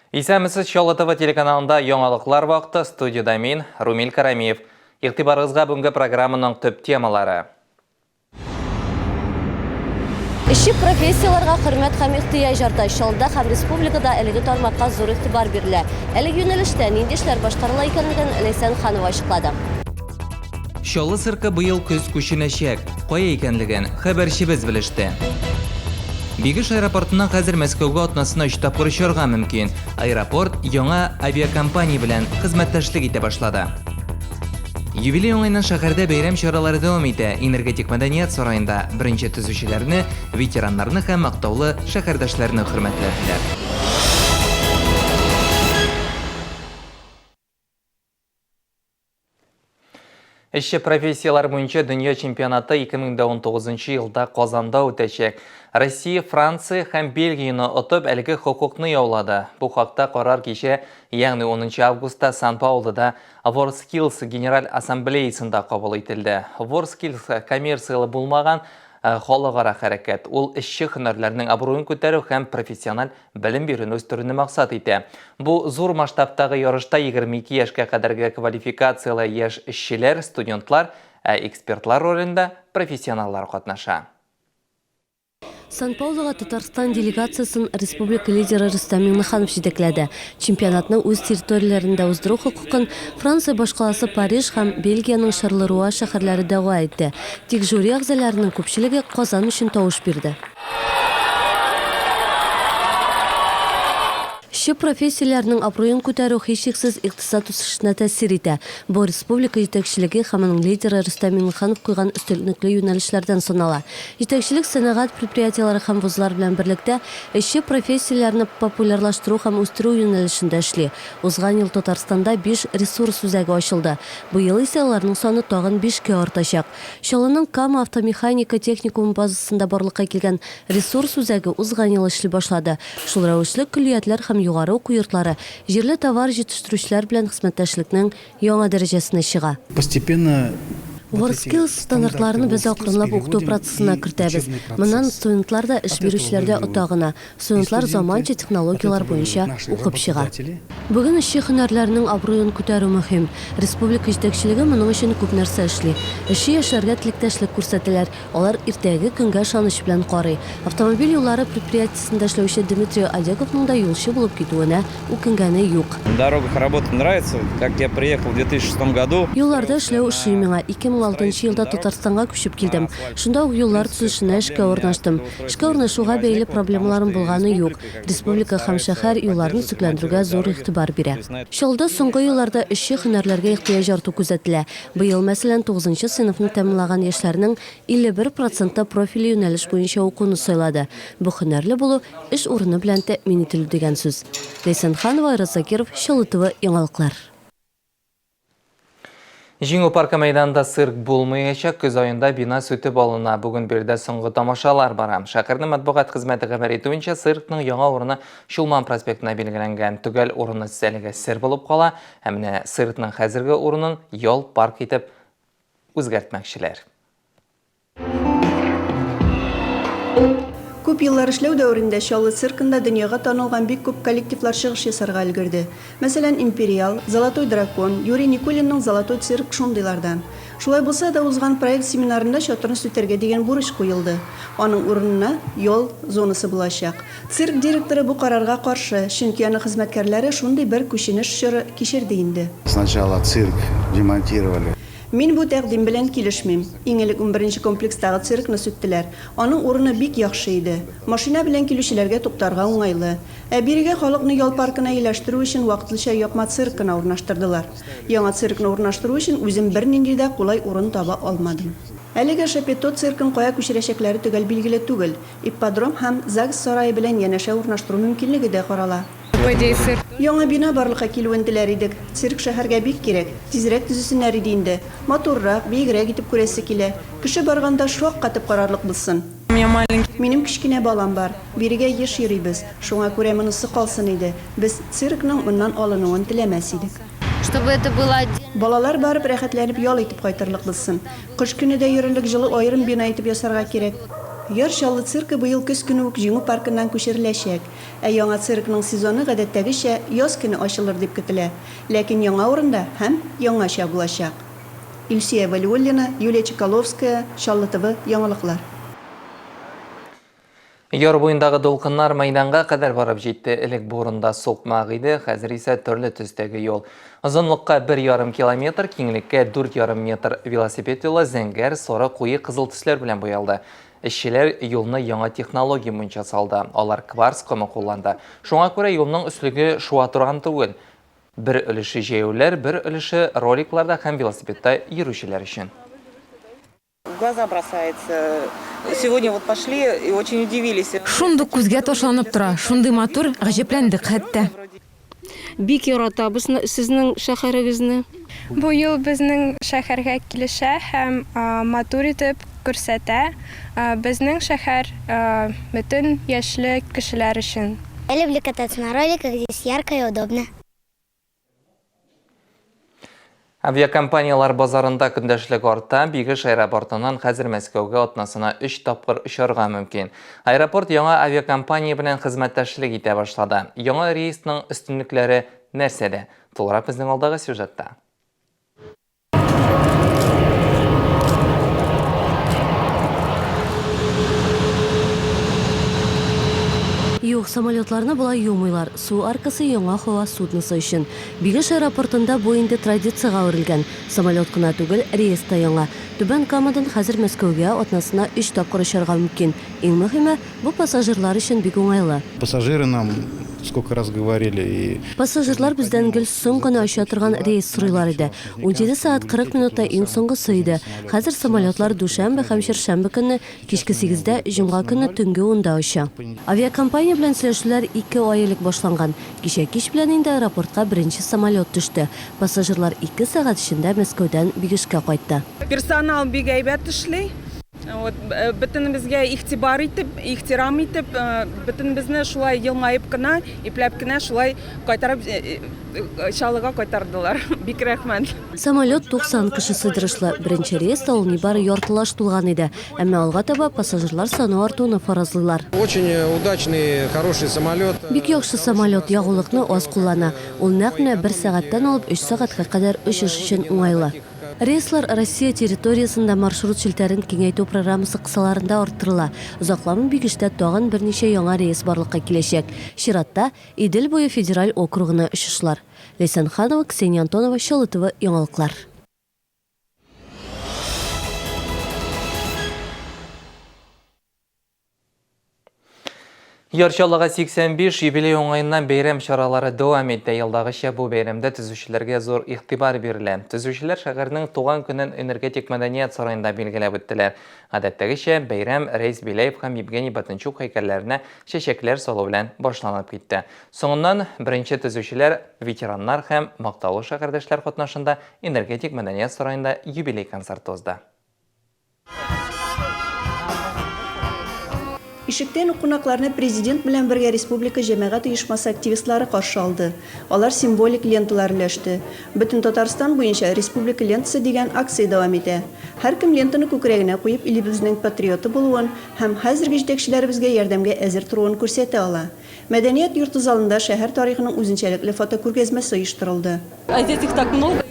Исәмісіз Шолы ТВ телеканалында яңалыклар вакыты, студияда мен Румил Карамиев. Игътибарыгызга бүгенге программаның төп темалары. Иши профессияларга хөрмәт һәм ихтыяҗ арта. Шолда һәм республикада әлеге тармакка зур игътибар бирелә. Әлеге юнәлештә нинди эшләр башкарыла икәнлеген Ләйсән Ханова ачыклады. Шолы циркы быел көз күченәчәк. Кая икәнлеген хәбәрчебез белеште. Бигеш аэропортынан хәзер Мәскәүгә атнасына 3 тапкыр очарга мөмкин. Аэропорт яңа авиакомпания белән хезмәттәшлек итә башлады. Юбилей уңайыннан шәһәрдә бәйрәм чаралары дәвам итә. Энергетик мәдәният сараенда беренче төзүчеләрне, ветераннарны һәм мактаулы шәһәрдәшләрне хөрмәтләделәр. Эшче профессиялар буенча дөнья чемпионаты 2019 елда Казанда үтәчәк. Россия, Франция һәм Бельгияны отып әлеге хокукны яулады. Бу хакта карар кичә, ягъни 10 августта Сан-Паулуда WorldSkills Генераль Ассамблеясында кабул ителде. WorldSkills коммерциялы булмаган халыкара хәрәкәт. Ул эшче һөнәрләрнең абруен күтәрү һәм профессиональ белем бирүне үстерүне максат итә. Бу зур масштабтагы ярышта 22 яшькә кадәрге квалификациялы яшь эшчеләр, студентлар, экспертлар ролендә профессионаллар катнаша. Сан-Паулуга Татарстан делегациясын республика лидеры Рөстәм Миңнеханов җитәкләде. Чемпионатны үз территорияләрендә уздыру хокукын Франция башкаласы Париж һәм Бельгияның Шарлеруа шәһәрләре дәва итте. Тик жюри әгъзаларының күпчелеге Казан өчен тавыш бирде. Эшче профессияләрнең абруен күтәрү һичшиксез икътисад үсешенә тәэсир итә. Бу республика җитәкчелеге һәм аның лидеры Рөстәм Миңнеханов куйган өстенлекле юнәлешләрдән санала. Җитәкчелек сәнәгать предприятиеләре һәм вузлар белән берлектә эшче профессияләрне популярлаштыру һәм үстерү юнәлешендә эшли. Узган ел Татарстанда 5 ресурс үзәге ачылды. Бу ел исә аларның саны тагын 5-кә артачак. Шолының Кама автомеханика техникум базасында барлыкка килгән ресурс үзәге узган ел эшли башлады. Шул рәвешле көллиятләр һәм югары уку йортлары җирле товар җитештерүчеләр белән хезмәттәшлекнең яңа дәрәҗәсенә чыга. Постепенно WorldSkills стандартларны без акрынлап укыту процессына кертәбез. Моннан студентлар да эш бирүчеләрдә отагына. Студентлар заманча технологиялар буенча укып чыга. Бүген эшче һөнәрләрнең абруен күтәрү мөһим. Республика җитәкчелеге моның өчен күп нәрсә эшли. Эшче яшьләргә теләктәшлек күрсәтәләр. Алар иртәге көнгә ышаныч белән карый. Автомобиль юллары предприятиесендә эшләүче Дмитрий Одековның да юлчы булып китүенә үкенгәне юк. В дорогах работа нравится. Как я приехал в 2006 году. Юлларда эшләү ошый миңа. 2006 елда Татарстанга күчеп килдем. Шунда ук юллар төзүшенә эшкә урнаштым. Эшкә урнашуга бәйле проблемаларым булганы юк. Республика һәм шәһәр юлларны төзекләндерүгә зур игътибар бирә. Шолда соңгы елларда эшче һөнәрләргә ихтыяҗ арту күзәтелә. Быел мәсәлән 9 сыйныфны тәмамлаган яшьләрнең 51% профиль юнәлеш буенча укуны сайлады. Бу һөнәрле булу эш урыны белән тәэмин ителү дигән сүз. Ләйсән Ханова, Закиров, Шолы ТВ яңалыклар. Җиңү паркы мәйданында цирк булмаячак, көз айында бина сүтеп алына. Бүген бердә соңгы тамашалар бара. Шәһәрнең матбугат хезмәте хәбәр итүенчә, циркның яңа урыны Шулман проспектына билгеләнгән. Түгел урыны әлегә сер булып кала, һәм менә циркның хәзерге урынын ял парк итеп үзгәртмәкчеләр. Күп еллар эшләү дәврендә Шолы циркында дөньяга танылган бик күп коллективлар чыгыш ясарга өлгерде. Мәсәлән, Империал, Золотой дракон, Юрий Никулинның Золотой цирк шундыйлардан. Шулай булса да узган проект семинарында чатырны сүтәргә дигән бурыч куелды. Аның урынына ял зонасы булачак. Цирк директоры бу карарга каршы, чөнки аның хезмәткәрләре шундый бер күченеш чоры кичерде инде. Сначала цирк демонтировали. Мин бу тәкъдим белән килешмим. Иң элек 11 комплекстагы циркны сүттеләр. Аның урыны бик яхшы иде. Машина белән килүчеләргә туктарга уңайлы. Бирегә халыкны ял паркына иләштерү өчен вакытлыча япма циркны урнаштырдылар. Яңа циркны урнаштыру өчен үзем бернинди дә кулай урын таба алмадым. Әлегә Шапито циркын кая күчерәчәкләре төгәл билгеле түгел. Ипподром һәм ЗАГС сарае белән янәшә урнаштыру мөмкинлеге дә карала. Яңа бина барлыкка килүен теләр идек. Цирк шәһәргә бик кирәк. Тизрәк төзүсеннәр иде инде. Матуррак, бигрәк итеп күрәсе килә. Кеше барганда шок катып карарлык булсын. Минем кичкенә балам бар. Бирегә еш йөрибез. Шуңа күрә монысы калсын иде. Без циркның моннан алынуын теләмәс идек. Балалар барып рәхәтләнеп ял итеп кайтырлык булсын. Кыш көне дә йөрерлек җылы аерым бина итеп ясарга кирәк. Яр Чаллы циркы быел көз көне үк Җиңү паркыннан күчереләчәк. Яңа циркның сезоны гадәттәгечә яз көне ачылыр дип көтелә. Ләкин яңа урында һәм яңача булачак. Илсия Валиуллина, Юлия Чекаловская, Чаллы ТВ, яңалыклар. Яр буендагы дулкыннар мәйданга кадәр барып җитте. Элек бурында сукмак иде, хәзер исә төрле төстәге юл. Озынлыкка 1,5 километр, киңлеккә 4,5 метр велосипед юлы зәңгәр, сары, куе кызыл төсләр белән буялды. Эшчеләр юлны яңа технология буенча салды. Алар кварц комы кулланды. Шуңа күрә юлның өслеге шуа торган түгел. Бер өлеше җәяүләр, бер өлеше роликларда һәм велосипедта йөрүчеләр өчен. В глаза бросается. Сегодня вот пошли и очень удивились. Шундук күзгә ташланып тора, шундый матур, гаҗәпләндек хәтта. Бик яратабыз сезнең шәһәрегезне. Бу ел безнең шәһәргә килешә һәм матур итеп күрсәтә. Безнең шәһәр бөтен яшьлек кешеләр өчен. Я люблю кататься на роликах, здесь ярко и удобно. Авиакомпаниялар базарында көндәшлек арта, Бигеш аэропортынан хәзер Мәскәүгә атнасына 3 тапкыр очарга мөмкин. Аэропорт яңа авиакомпания белән хезмәттәшлек итә башлады. Яңа рейсның өстенлекләре нәрсәдә? Тулырак безнең алдагы сюжетта. Юк, самолетларны булай юмыйлар. Су аркасы яңа һава судносы өчен. Бигеш аэропортында бу инде традициягә әверелгән. Самолет кына түгел, рейс та яңа. Түбән Камадан хәзер Мәскәүгә атнасына 3 тапкыр очарга мөмкин. Иң мөһиме, бу пассажирлар өчен бик уңайлы. Пассажиры нам сколько раз говорили. И... Пассажирлар бездән гел соң гына оча торган рейс сорыйлар иде. 17 саат 40 минутта иң соңгысы иде. Хәзер самолетлар дүшәмбе һәм чәршәмбе көнне кичке 8дә, җомга көнне төнге 10да оча. Авиакомпания белән сөйләшүләр 2 ай элек башланган. Кичә кич белән инде аэропортка беренче самолет төште. Пассажирлар 2 сәгать эчендә Мәскәүдән Бигешкә кайтты. Персонал бик әйбәт эшли. Вот бөтенебезгә игътибар итеп, ихтирам итеп, бөтенебезне шулай елмаеп кына, ипләп кенә шулай кайтарып Чаллыга кайтардылар. Бик рәхмәт. Самолет 90 кеше сыдырышлы. Беренче рейста ул нибары яртылаш тулган иде. Әмма алга таба пассажирлар саны артуны фаразлыйлар. Очень удачный, хороший самолет. Бик яхшы самолет, ягулыкны аз куллана. Ул нәкъ менә 1 сәгатьтән алып 3 сәгатькә кадәр очыш өчен уңайлы. Рейслар Россия территориясында маршрут челтәрен киңәйтү программасы кысаларында арттырыла. Озакламый Бигештә тагын берничә яңа рейс барлыкка киләчәк. Чиратта Идел буе федераль округына очышлар. Лейсан Ханова, Ксения Антонова, Чаллы ТВ, яңалыклар. Яр Чаллыга 85 юбилей уңайыннан бәйрәм чаралары дәвам итә. Елдагыча бу бәйрәмдә төзүчеләргә зур игътибар бирелә. Төзүчеләр шәһәрнең туган көнен энергетик мәдәният сараенда билгеләп үттеләр. Гадәттәгечә бәйрәм Рәис Биләев һәм Евгений Батынчук һәйкәлләренә чәчәкләр салу белән башланып китте. Соңыннан беренче төзүчеләр, ветераннар һәм мактаулы шәһәрдәшләр катнашында энергетик мәдәният сараенда юбилей концерты узды. Ишектән кунакларны президент белән бергә республика җәмәгать оешмасы активистлары каршы алды. Алар символик ленталар өләште. Бөтен Татарстан буенча республика лентасы дигән акция дәвам итә. Һәркем лентаны күкрәгенә куеп илебезнең патриоты булуын һәм хәзерге җитәкчеләребезгә ярдәмгә әзер торуын күрсәтә ала. Мәдәният йорты залында шәһәр тарихының үзенчәлекле фотокүргәзмәсе оештырылды.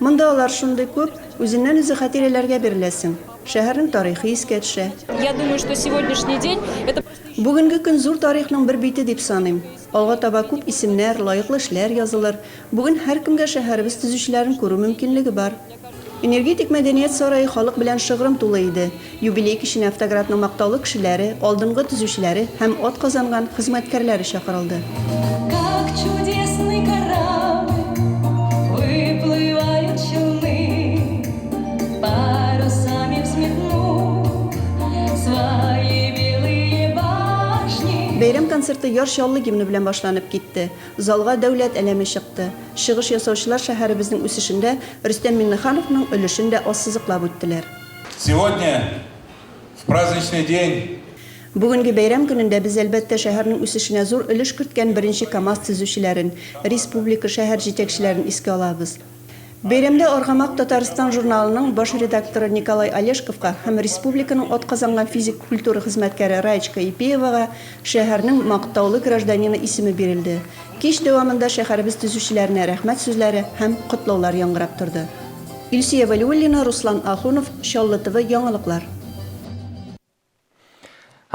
Монда алар шундый күп, үзеннән үзе хатирәләргә биреләсең. Шәһәрнең тарихы искә төшә. Я думаю, что сегодняшний день это Бүгенге көн зур тарихның бер бите дип саныйм. Алга таба күп исемнәр, лаеклы эшләр язылыр. Бүген һәркемгә шәһәребез төзүчеләрен күрү мөмкинлеге бар. Энергетик мәдәният сарае халык белән шыгрым тулы иде. Юбилей киченә автоградның мактаулы кешеләре, алдынгы төзүчеләре һәм ат казанган хезмәткәрләре чакырылды. Бәйрәм концерты Яр Чаллы гимны белән башланып китте. Залга дәүләт әләме чыкты. Чыгыш ясаучылар шәһәребезнең үсешендә Рөстәм Миннехановның өлешен дә ассызыклап үттеләр. Сегодня, в праздничный день, Бүгенге бәйрәм көнендә без әлбәттә шәһәрнең үсешенә зур өлеш керткән беренче КАМАЗ төзүчеләрен, республика шәһәр җитәкчеләрен искә алабыз. Бәйрәмдә Аргамак Татарстан журналының баш редакторы Николай Олешковка һәм республиканың атказанган физик культура хезмәткәре Раечка Ипеевага шәһәрнең мактаулы гражданины исеме бирелде. Кич дәвамында шәһәрбез төзүчеләренә рәхмәт сүзләре һәм котлаулар яңгырап торды. Илсия Валиуллина, Руслан Ахунов, Чаллы ТВ яңалыклар.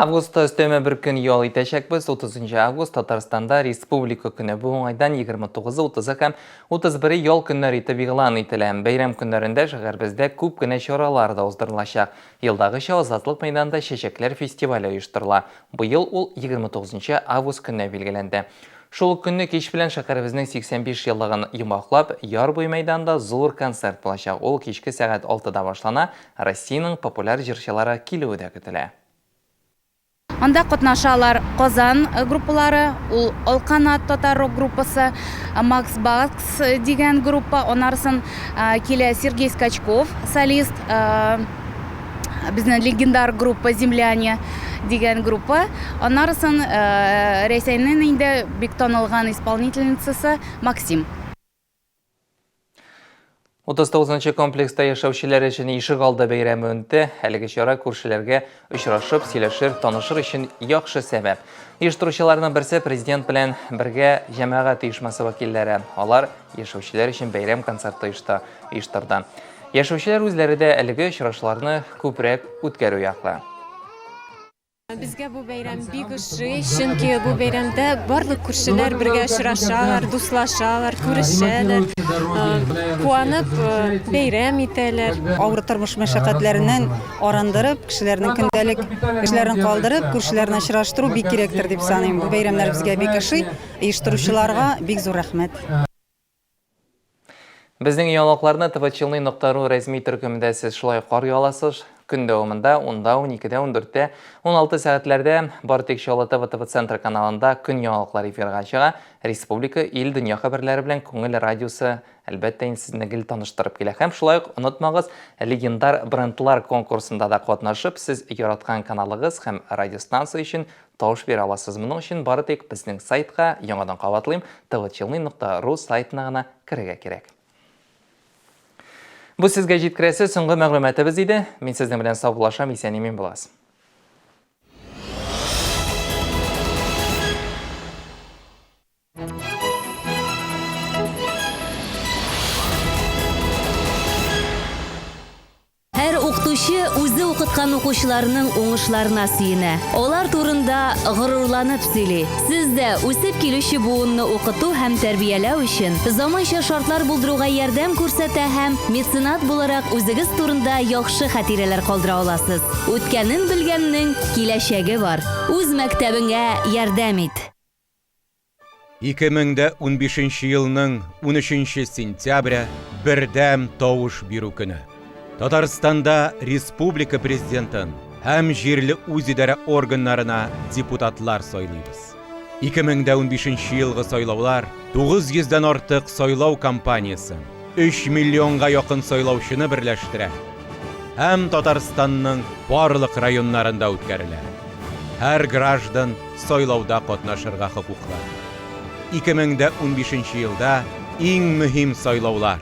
Августта өстәмә бер көн ял итәчәкбез. 30 август Татарстанда республика көне бу уңайдан 29-30 һәм 31 ял көннәре итеп игълан ителә. Бәйрәм көннәрендә шәһәрбездә күп кенә чаралар да уздырылачак. Елдагыча Азатлык мәйданында чәчәкләр фестивале оештырыла. Быел ул 29 август көнне билгеләнде. Шул көнне кич белән шәһәребезнең 85 еллыгын йомаклап, Ярбуй мәйданында зур концерт булачак. Ул кичке сәгать 6-да башлана. Россиянең популяр җырчылары килүе дә көтелә. Анда катнашалар Казан группалары, ул Алканат татар рок группасы, Макс Бакс дигән группа, анарсын килә Сергей Скачков, солист, безнең легендар группа Земляне дигән группа, анарсын Рәсәйнең инде бик танылган исполнительницасы Максим. 39-нчы комплекста яшәүчеләр өчен ишек алды бәйрәме үтте. Әлеге чара күршеләргә очрашып, сөйләшер, танышыр өчен яхшы сәбәп. Оештыручыларның берсе президент белән бергә җәмәгать оешмасы вәкилләре. Алар яшәүчеләр өчен бәйрәм концерты оештырды. Яшәүчеләр үзләре дә әлеге очрашуларны күбрәк үткәрү яклы. Безгә бу бәйрәм бик ошый, чөнки бу бәйрәмдә барлык күршеләр бергә очрашалар, дуслашалар, күрешәләр, куанып бәйрәм итәләр. Авыр тормыш мәшәкатьләреннән арындырып, кешеләрнең көндәлек эшләрен калдырып, күршеләрне очраштыру бик кирәктер дип саныйм. Бу бәйрәмнәр безгә бик ошый, оештыручыларга бик зур рәхмәт. Безнең яңалыкларны tvchilny.ru рәсми төркемендә сез шулай карый аласыз. Көн дәвамында 10-да, 12-дә, 14-дә, 16 сәгатьләрдә Бартик Чаллы ТВ центр каналында көн яңалыклары эфирга чыга. Республика, ил, дөнья хәбәрләре белән күңел радиосы әлбәттә сезне гел таныштырып килә. Һәм шулай ук онытмагыз, легендар брендлар конкурсында да катнашып, сез яраткан каналыгыз һәм радиостанция өчен тавыш бирә аласыз. Моның өчен бары тик безнең сайтка, яңадан кабатлыйм, tvchilny.ru сайтына гына керергә кирәк. Бу сезгә җиткерәсе соңгы мәгълүматыбыз иде. Мин сезнең белән саулашам, исән-имин буласыз. Һәр укытучы үзе укыткан укучыларның уңышларына сөенә. Алар турында горурланып сөйли. Сез дә үсеп килүче буынны укыту һәм тәрбияләү өчен заманча шартлар булдыруга ярдәм күрсәтә һәм меценат буларак үзегез турында яхшы хатирәләр калдыра аласыз. Үткәнен белгәннең киләчәге бар. Үз мәктәбеңә ярдәм ит. 2015 елның 13 сентября бердәм тавыш бирү көне. Татарстанда республика президентын һәм җирле үзидарә органнарына депутатлар сайлыйбыз. 2015 елгы сайлаулар 900-дән артык сайлау кампаниясын, 3 миллионга якын сайлаучыны берләштерә һәм Татарстанның барлык районнарында үткәрелә. Һәр граждан сайлауда катнашырга хокуклы. 2015 елда иң мөһим сайлаулар